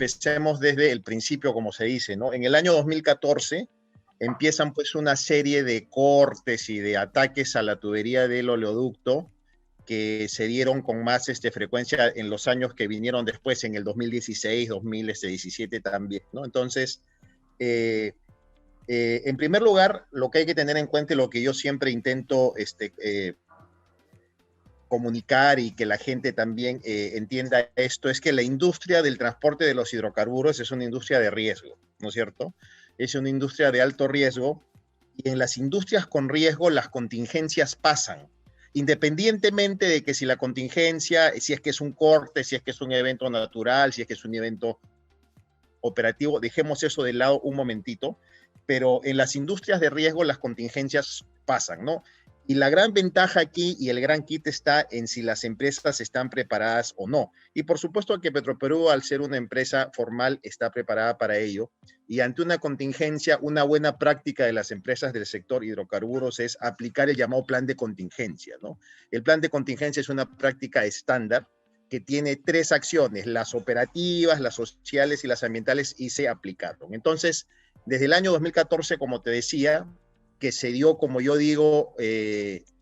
empecemos desde el principio, como se dice, ¿no? En el año 2014 empiezan pues una serie de cortes y de ataques a la tubería del oleoducto que se dieron con más frecuencia en los años que vinieron después, en el 2016, 2017 también, ¿no? Entonces, en primer lugar, lo que hay que tener en cuenta y lo que yo siempre intento comunicar y que la gente también entienda esto, es que la industria del transporte de los hidrocarburos es una industria de riesgo, ¿no es cierto? Es una industria de alto riesgo, y en las industrias con riesgo las contingencias pasan, independientemente de que si la contingencia, si es que es un corte, si es que es un evento natural, si es que es un evento operativo, dejemos eso de lado un momentito, pero en las industrias de riesgo las contingencias pasan, ¿no? Y la gran ventaja aquí y el gran kit está en si las empresas están preparadas o no. Y por supuesto que Petroperú, al ser una empresa formal, está preparada para ello. Y ante una contingencia, una buena práctica de las empresas del sector hidrocarburos es aplicar el llamado plan de contingencia, ¿no? El plan de contingencia es una práctica estándar que tiene 3 acciones: las operativas, las sociales y las ambientales, y se aplicaron. Entonces, desde el año 2014, como te decía, que se dio, como yo digo,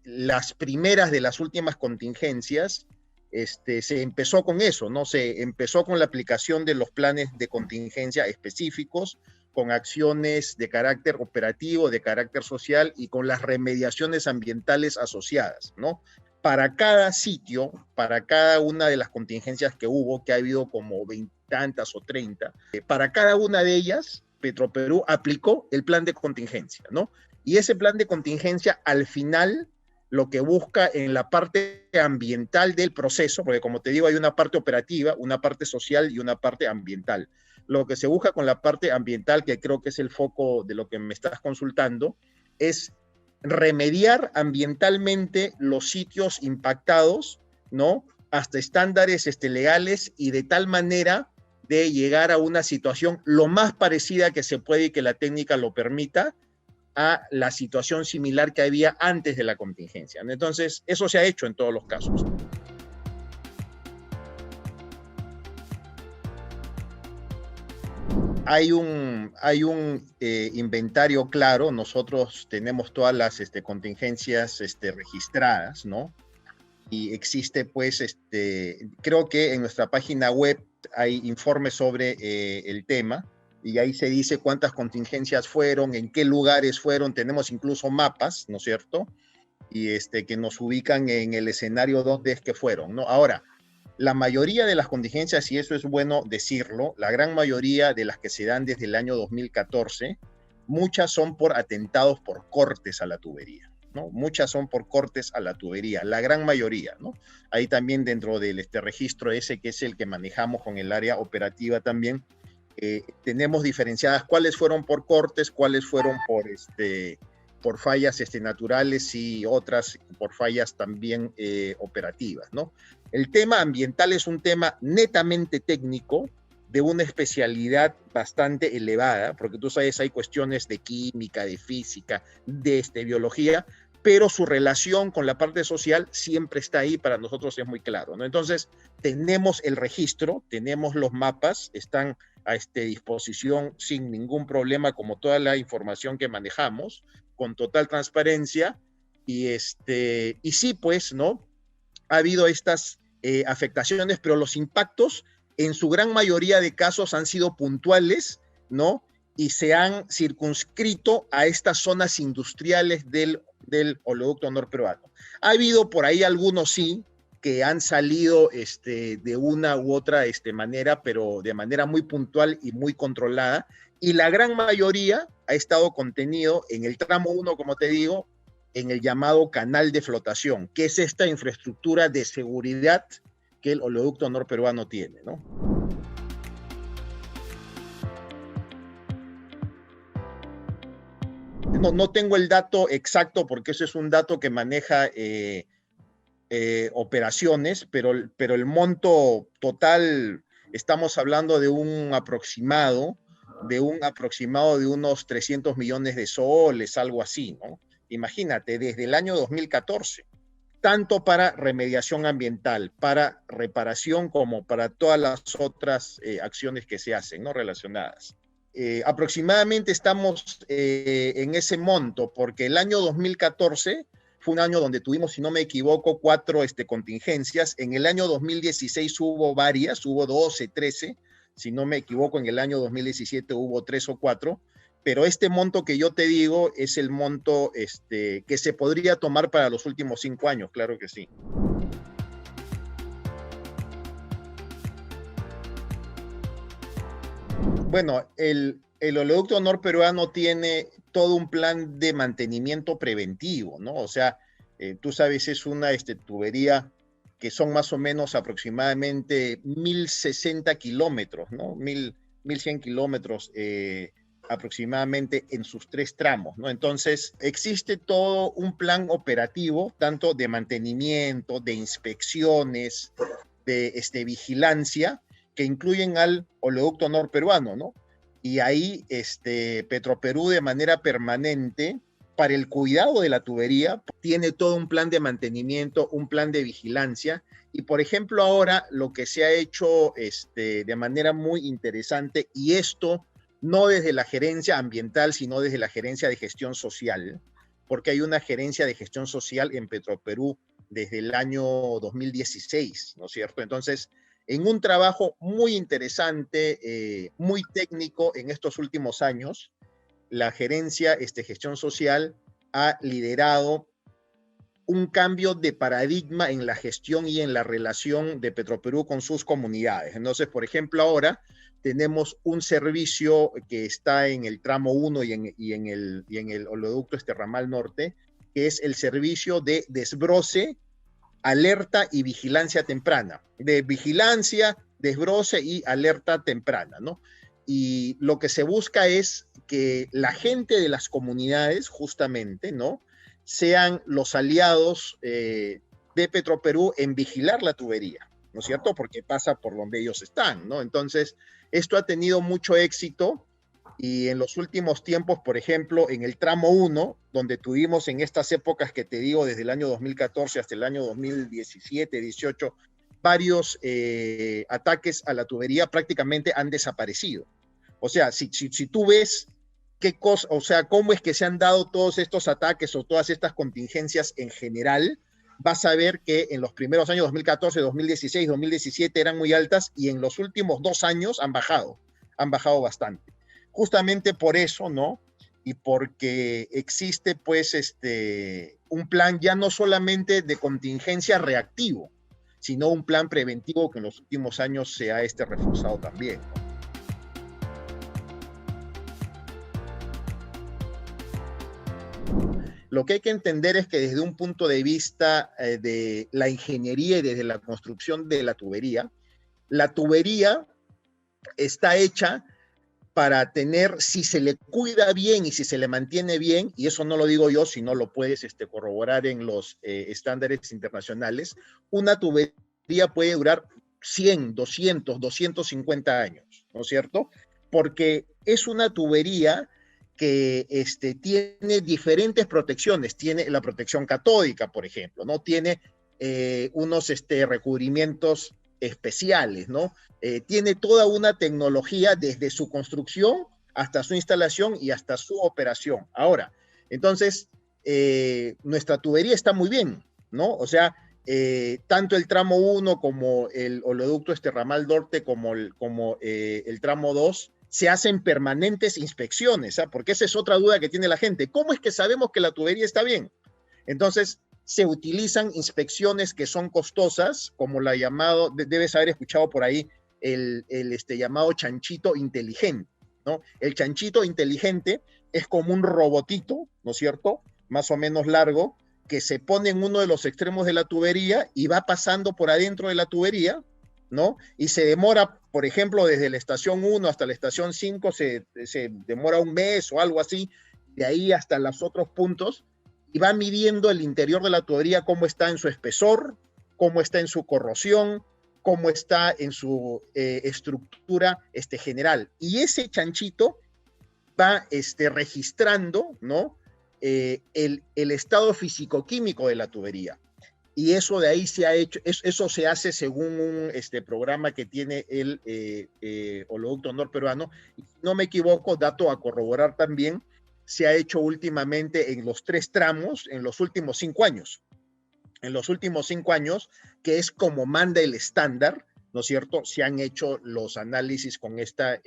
las primeras de las últimas contingencias, se empezó con eso, ¿no? Se empezó con la aplicación de los planes de contingencia específicos, con acciones de carácter operativo, de carácter social y con las remediaciones ambientales asociadas, ¿no? Para cada sitio, para cada una de las contingencias que hubo, que ha habido como 20 tantas o 30, para cada una de ellas, Petroperú aplicó el plan de contingencia, ¿no? Y ese plan de contingencia, al final, lo que busca en la parte ambiental del proceso, porque como te digo, hay una parte operativa, una parte social y una parte ambiental. Lo que se busca con la parte ambiental, que creo que es el foco de lo que me estás consultando, es remediar ambientalmente los sitios impactados, ¿no? Hasta estándares legales, y de tal manera de llegar a una situación lo más parecida que se puede y que la técnica lo permita a la situación similar que había antes de la contingencia. Entonces, eso se ha hecho en todos los casos. Hay un inventario claro. Nosotros tenemos todas las contingencias registradas, ¿no? Y existe, pues, creo que en nuestra página web hay informes sobre el tema, y ahí se dice cuántas contingencias fueron, en qué lugares fueron. Tenemos incluso mapas, ¿no es cierto? Y que nos ubican en el escenario donde es que fueron, ¿no? Ahora, la mayoría de las contingencias, y eso es bueno decirlo, la gran mayoría de las que se dan desde el año 2014, muchas son por atentados por cortes a la tubería, ¿no? Muchas son por cortes a la tubería, la gran mayoría, ¿no? Ahí también, dentro del registro ese, que es el que manejamos con el área operativa también, tenemos diferenciadas cuáles fueron por cortes, cuáles fueron por fallas naturales, y otras por fallas también operativas, ¿no? El tema ambiental es un tema netamente técnico, de una especialidad bastante elevada, porque tú sabes, hay cuestiones de química, de física, de biología, pero su relación con la parte social siempre está ahí. Para nosotros es muy claro, ¿no? Entonces, tenemos el registro, tenemos los mapas, están a disposición sin ningún problema, como toda la información que manejamos, con total transparencia. Y sí, pues, ¿no? Ha habido estas afectaciones, pero los impactos en su gran mayoría de casos han sido puntuales, ¿no? Y se han circunscrito a estas zonas industriales del oleoducto norperuano. Ha habido por ahí algunos, sí, que han salido de una u otra manera, pero de manera muy puntual y muy controlada, y la gran mayoría ha estado contenido en el tramo 1, como te digo, en el llamado canal de flotación, que es esta infraestructura de seguridad que el oleoducto norperuano tiene, ¿no? No tengo el dato exacto, porque eso es un dato que maneja operaciones, pero el monto total, estamos hablando de un aproximado de unos 300 millones de soles, algo así, ¿no? Imagínate, desde el año 2014. tanto para remediación ambiental, para reparación, como para todas las otras acciones que se hacen, ¿no? Relacionadas. Aproximadamente estamos en ese monto, porque el año 2014 fue un año donde tuvimos, si no me equivoco, 4 contingencias. En el año 2016 hubo varias, hubo 12, 13. Si no me equivoco, en el año 2017 hubo 3 o 4. Pero este monto que yo te digo es el monto que se podría tomar para los últimos 5 años, claro que sí. Bueno, el oleoducto norperuano tiene todo un plan de mantenimiento preventivo, ¿no? O sea, tú sabes, es una tubería que son más o menos aproximadamente 1060 kilómetros, ¿no? 1100 kilómetros aproximadamente en sus 3 tramos, ¿no? Entonces, existe todo un plan operativo, tanto de mantenimiento, de inspecciones, de vigilancia, que incluyen al oleoducto norperuano, ¿no? Y ahí Petroperú de manera permanente, para el cuidado de la tubería, tiene todo un plan de mantenimiento, un plan de vigilancia. Y por ejemplo ahora lo que se ha hecho de manera muy interesante, y esto no desde la gerencia ambiental, sino desde la gerencia de gestión social, porque hay una gerencia de gestión social en Petroperú desde el año 2016, ¿no es cierto? Entonces, en un trabajo muy interesante, muy técnico en estos últimos años, la gerencia gestión social ha liderado un cambio de paradigma en la gestión y en la relación de Petroperú con sus comunidades. Entonces, por ejemplo, ahora tenemos un servicio que está en el tramo 1 y en el oleoducto ramal norte, que es el servicio de desbroce, alerta y vigilancia temprana, de vigilancia, desbroce y alerta temprana, ¿no? Y lo que se busca es que la gente de las comunidades, justamente, ¿no?, sean los aliados de Petroperú en vigilar la tubería, ¿no es cierto? Porque pasa por donde ellos están, ¿no? Entonces, esto ha tenido mucho éxito. Y en los últimos tiempos, por ejemplo, en el tramo 1, donde tuvimos en estas épocas que te digo, desde el año 2014 hasta el año 2017, 18, varios ataques a la tubería prácticamente han desaparecido. O sea, si tú ves qué cosa, o sea, cómo es que se han dado todos estos ataques o todas estas contingencias en general, vas a ver que en los primeros años 2014, 2016, 2017 eran muy altas, y en los últimos 2 años han bajado bastante. Justamente por eso, ¿no? Y porque existe, pues, un plan ya no solamente de contingencia reactivo, sino un plan preventivo que en los últimos años se ha reforzado también, ¿no? Lo que hay que entender es que desde un punto de vista de la ingeniería y desde la construcción de la tubería está hecha para tener, si se le cuida bien y si se le mantiene bien, y eso no lo digo yo, sino lo puedes corroborar en los estándares internacionales, una tubería puede durar 100, 200, 250 años, ¿no es cierto? Porque es una tubería que tiene diferentes protecciones. Tiene la protección catódica, por ejemplo, ¿no? Tiene unos recubrimientos especiales, ¿no? Tiene toda una tecnología desde su construcción hasta su instalación y hasta su operación. Ahora, entonces, nuestra tubería está muy bien, ¿no? O sea, tanto el tramo 1 como el oleoducto ramal norte como el tramo 2 se hacen permanentes inspecciones, ¿eh? Porque esa es otra duda que tiene la gente. ¿Cómo es que sabemos que la tubería está bien? Entonces, se utilizan inspecciones que son costosas, como la llamado, debes haber escuchado por ahí, el llamado chanchito inteligente, ¿no? El chanchito inteligente es como un robotito, ¿no es cierto?, más o menos largo, que se pone en uno de los extremos de la tubería y va pasando por adentro de la tubería, ¿no? Y se demora, por ejemplo, desde la estación 1 hasta la estación 5, se demora un mes o algo así, de ahí hasta los otros puntos, y va midiendo el interior de la tubería, cómo está en su espesor, cómo está en su corrosión, cómo está en su estructura general. Y ese chanchito va registrando, ¿no?, el estado físico-químico de la tubería. y eso de ahí se ha hecho, eso se hace según un programa que tiene el Oleoducto Norperuano, y si no me equivoco, dato a corroborar también, se ha hecho últimamente en los 3 tramos en los últimos 5 años. En los últimos 5 años, que es como manda el estándar, ¿no es cierto? Se han hecho los análisis con esta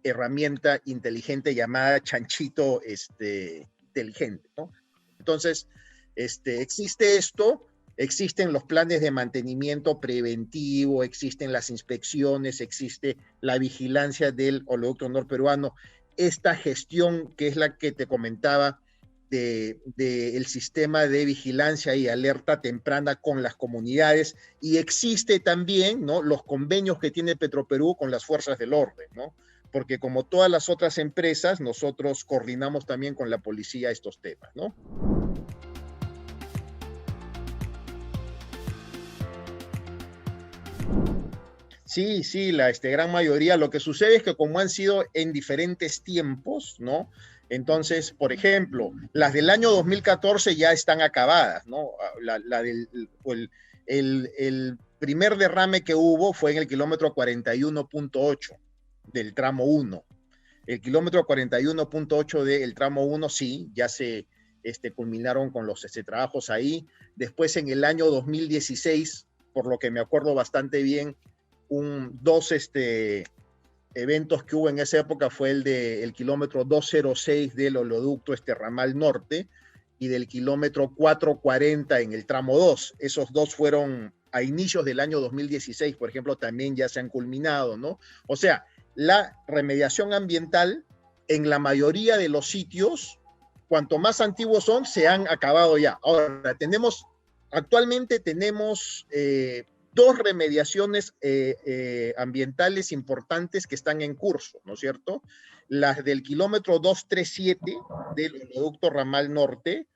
herramienta inteligente llamada chanchito inteligente, ¿no? Entonces, existe esto, existen los planes de mantenimiento preventivo, existen las inspecciones, existe la vigilancia del Oleoducto Norperuano, esta gestión que es la que te comentaba del sistema de vigilancia y alerta temprana con las comunidades, y existe también, ¿no?, los convenios que tiene Petroperú con las fuerzas del orden, ¿no? Porque como todas las otras empresas, nosotros coordinamos también con la policía estos temas, ¿no? Sí, sí, la gran mayoría. Lo que sucede es que como han sido en diferentes tiempos, ¿no? Entonces, por ejemplo, las del año 2014 ya están acabadas, ¿no? El primer derrame que hubo fue en el kilómetro 41.8 del tramo 1. El kilómetro 41.8 del tramo 1, sí, ya se culminaron con los trabajos ahí. Después, en el año 2016, por lo que me acuerdo bastante bien, dos eventos que hubo en esa época fue el del kilómetro 206 del oleoducto ramal norte y del kilómetro 440 en el tramo 2. Esos dos fueron a inicios del año 2016, por ejemplo, también ya se han culminado, ¿no? O sea, la remediación ambiental en la mayoría de los sitios, cuanto más antiguos son, se han acabado ya. Ahora, actualmente tenemos 2 remediaciones ambientales importantes que están en curso, ¿no es cierto? Las del kilómetro 237 del oleoducto ramal norte,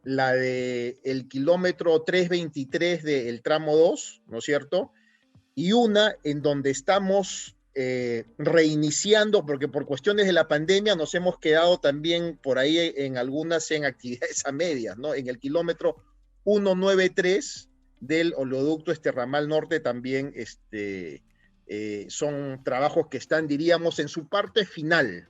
la del kilómetro 323 del tramo 2, ¿no es cierto? Y una en donde estamos reiniciando, porque por cuestiones de la pandemia nos hemos quedado también por ahí en algunas actividades a medias, ¿no? En el kilómetro 193 del oleoducto ramal norte también son trabajos que están, diríamos, en su parte final,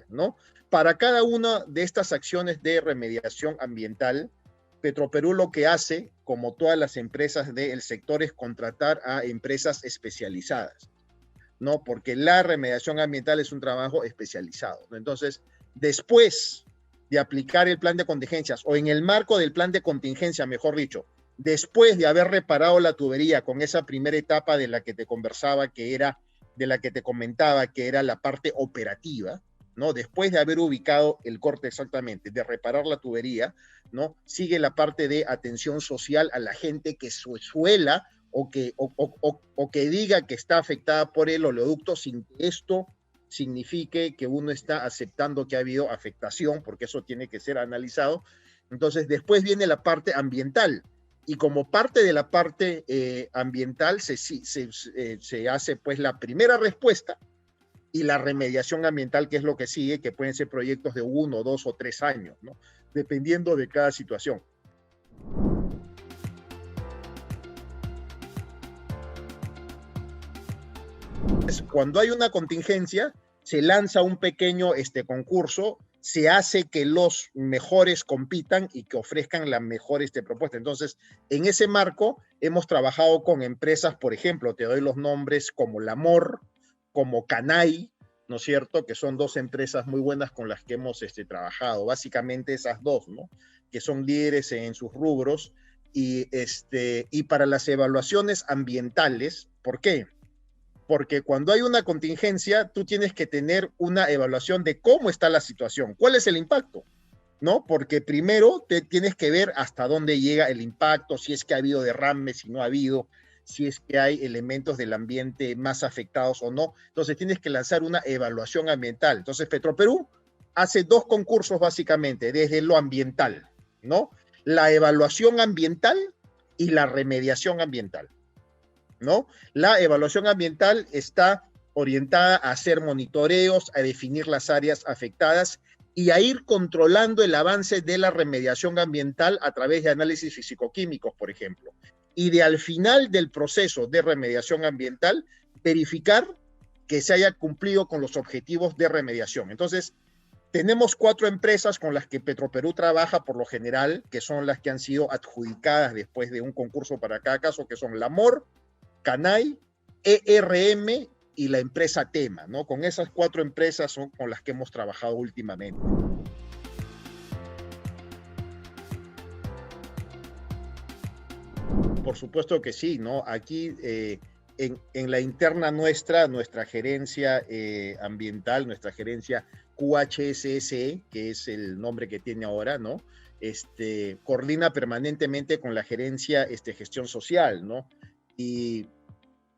¿no? Para cada una de estas acciones de remediación ambiental, Petroperú lo que hace, como todas las empresas del sector, es contratar a empresas especializadas, ¿no? Porque la remediación ambiental es un trabajo especializado, ¿no? Entonces, después de aplicar el plan de contingencias, o en el marco del plan de contingencia, mejor dicho, después de haber reparado la tubería con esa primera etapa de la que te conversaba, de la que te comentaba, que era la parte operativa, ¿no? Después de haber ubicado el corte exactamente, de reparar la tubería, ¿no? Sigue la parte de atención social a la gente que suela o que diga que está afectada por el oleoducto, sin que esto signifique que uno está aceptando que ha habido afectación, porque eso tiene que ser analizado. Entonces, después viene la parte ambiental, y como parte de la parte ambiental se hace pues la primera respuesta y la remediación ambiental, que es lo que sigue, que pueden ser proyectos de 1, 2 o 3 años, ¿no? Dependiendo de cada situación. Cuando hay una contingencia, se lanza un pequeño concurso, se hace que los mejores compitan y que ofrezcan la mejor propuesta. Entonces, en ese marco, hemos trabajado con empresas, por ejemplo, te doy los nombres como Lamor, como Canay, ¿no es cierto? Que son 2 empresas muy buenas con las que hemos trabajado. Básicamente esas 2, ¿no? Que son líderes en sus rubros. Y para las evaluaciones ambientales, ¿por qué? Porque cuando hay una contingencia, tú tienes que tener una evaluación de cómo está la situación, cuál es el impacto, ¿no? Porque primero te tienes que ver hasta dónde llega el impacto, si es que ha habido derrames, si no ha habido, si es que hay elementos del ambiente más afectados o no. Entonces tienes que lanzar una evaluación ambiental. Entonces Petroperú hace 2 concursos básicamente, desde lo ambiental, ¿no? La evaluación ambiental y la remediación ambiental, ¿no? La evaluación ambiental está orientada a hacer monitoreos, a definir las áreas afectadas y a ir controlando el avance de la remediación ambiental a través de análisis físico-químicos, por ejemplo. Y de al final del proceso de remediación ambiental, verificar que se haya cumplido con los objetivos de remediación. Entonces, tenemos 4 empresas con las que Petroperú trabaja por lo general, que son las que han sido adjudicadas después de un concurso para cada caso, que son Lamor, Canay, ERM y la empresa Tema, ¿no? Con esas 4 empresas son con las que hemos trabajado últimamente. Por supuesto que sí, ¿no? Aquí en la interna nuestra gerencia ambiental, nuestra gerencia QHSSE, que es el nombre que tiene ahora, ¿no? Coordina permanentemente con la gerencia gestión social, ¿no? Y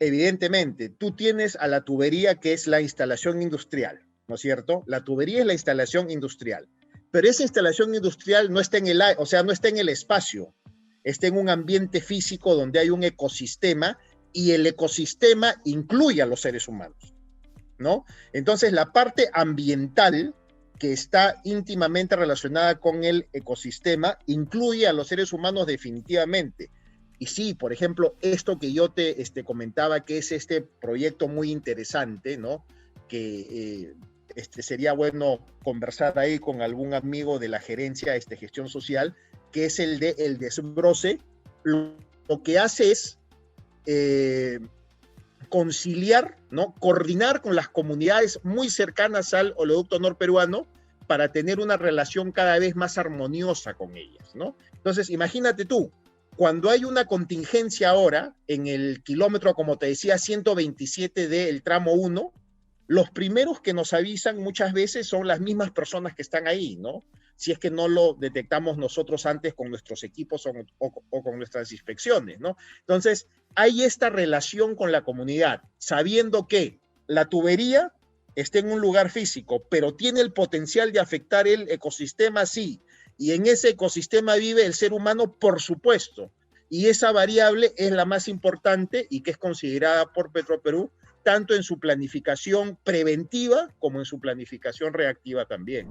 evidentemente, tú tienes a la tubería que es la instalación industrial, ¿no es cierto? La tubería es la instalación industrial, pero esa instalación industrial no está en el, o sea, no está en el espacio, está en un ambiente físico donde hay un ecosistema y el ecosistema incluye a los seres humanos, ¿no? Entonces, la parte ambiental que está íntimamente relacionada con el ecosistema incluye a los seres humanos definitivamente. Y sí, por ejemplo, esto que yo te comentaba, que es este proyecto muy interesante, ¿no? Que sería bueno conversar ahí con algún amigo de la gerencia gestión social, que es el desbroce. Lo que hace es conciliar, ¿no? Coordinar con las comunidades muy cercanas al oleoducto norperuano para tener una relación cada vez más armoniosa con ellas, ¿no? Entonces, imagínate tú, cuando hay una contingencia ahora en el kilómetro, como te decía, 127 del tramo 1, los primeros que nos avisan muchas veces son las mismas personas que están ahí, ¿no? Si es que no lo detectamos nosotros antes con nuestros equipos o con nuestras inspecciones, ¿no? Entonces, hay esta relación con la comunidad, sabiendo que la tubería está en un lugar físico, pero tiene el potencial de afectar el ecosistema, sí, y en ese ecosistema vive el ser humano, por supuesto, y esa variable es la más importante y que es considerada por Petroperú tanto en su planificación preventiva como en su planificación reactiva también.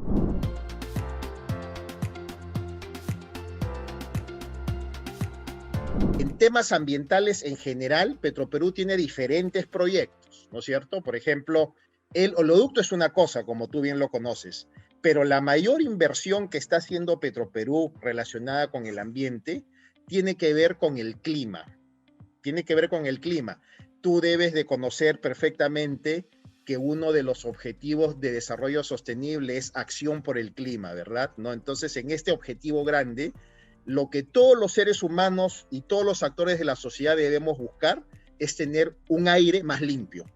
En temas ambientales en general, Petroperú tiene diferentes proyectos, ¿no es cierto? Por ejemplo, el oleoducto es una cosa, como tú bien lo conoces, pero la mayor inversión que está haciendo Petroperú relacionada con el ambiente tiene que ver con el clima. Tiene que ver con el clima. Tú debes de conocer perfectamente que uno de los objetivos de desarrollo sostenible es acción por el clima, ¿verdad? ¿No? Entonces, en este objetivo grande, lo que todos los seres humanos y todos los actores de la sociedad debemos buscar es tener un aire más limpio.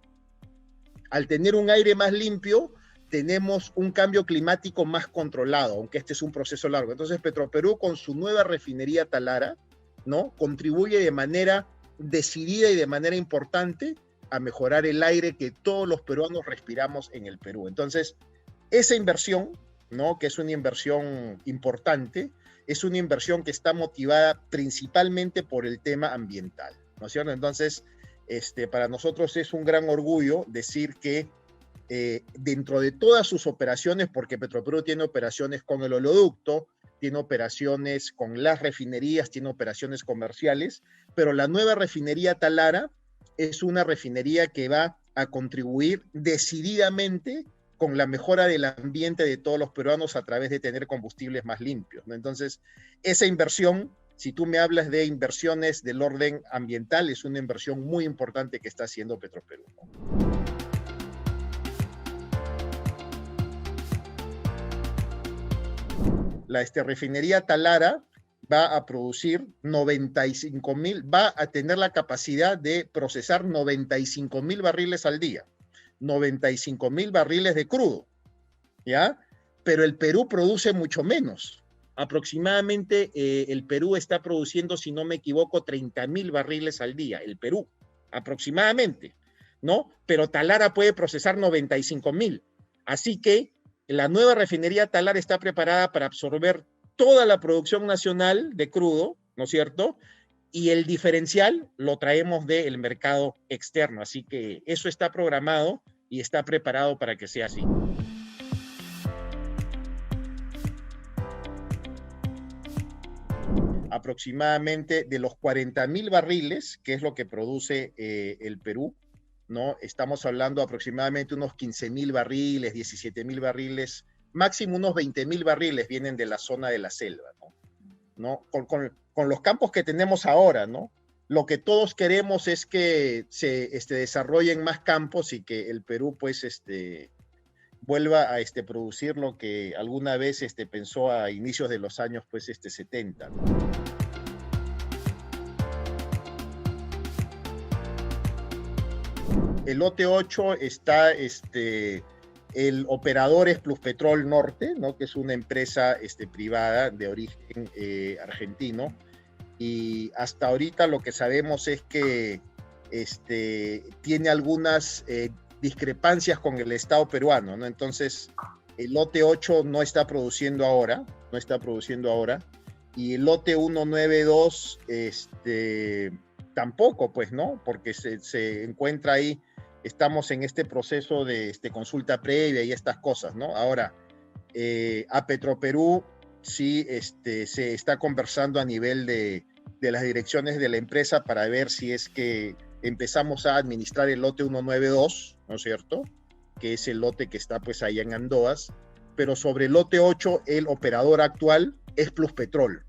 Al tener un aire más limpio, tenemos un cambio climático más controlado, aunque este es un proceso largo. Entonces, Petroperú, con su nueva refinería Talara, ¿no? Contribuye de manera decidida y de manera importante a mejorar el aire que todos los peruanos respiramos en el Perú. Entonces, esa inversión, ¿no? Que es una inversión importante, es una inversión que está motivada principalmente por el tema ambiental, ¿no es cierto? Entonces, para nosotros es un gran orgullo decir que dentro de todas sus operaciones, porque Petroperú tiene operaciones con el oleoducto, tiene operaciones con las refinerías, tiene operaciones comerciales, pero la nueva refinería Talara es una refinería que va a contribuir decididamente con la mejora del ambiente de todos los peruanos a través de tener combustibles más limpios, ¿no? Entonces, esa inversión, si tú me hablas de inversiones del orden ambiental, es una inversión muy importante que está haciendo Petroperú, ¿no? La refinería Talara va a producir 95,000, va a tener la capacidad de procesar 95,000 barriles al día, 95,000 barriles de crudo, ¿ya? Pero el Perú produce mucho menos. Aproximadamente el Perú está produciendo, si no me equivoco, 30,000 barriles al día, el Perú, aproximadamente, ¿no? Pero Talara puede procesar 95,000. Así que la nueva refinería Talara está preparada para absorber toda la producción nacional de crudo, ¿no es cierto? Y el diferencial lo traemos del mercado externo. Así que eso está programado y está preparado para que sea así. aproximadamente de los 40.000 barriles, que es lo que produce el Perú, ¿no? Estamos hablando aproximadamente unos 15.000 barriles, 17.000 barriles, máximo unos 20.000 barriles vienen de la zona de la selva, ¿no? ¿No? Con los campos que tenemos ahora, ¿no? Lo que todos queremos es que se desarrollen más campos y que el Perú, pues, vuelva a producir lo que alguna vez pensó a inicios de los años, pues, 70, ¿no? El lote 8 está el operador es Pluspetrol Norte, ¿no? Que es una empresa privada de origen argentino. Y hasta ahorita lo que sabemos es que tiene algunas discrepancias con el Estado peruano, ¿no? Entonces, el lote 8 no está produciendo ahora, y el lote 192 tampoco, pues, ¿no? Porque se encuentra ahí, estamos en este proceso de consulta previa y estas cosas, ¿no? Ahora, a Petroperú sí se está conversando a nivel de las direcciones de la empresa para ver si es que empezamos a administrar el lote 192, ¿no es cierto? Que es el lote que está pues allá en Andoas, pero sobre el lote 8 el operador actual es Pluspetrol.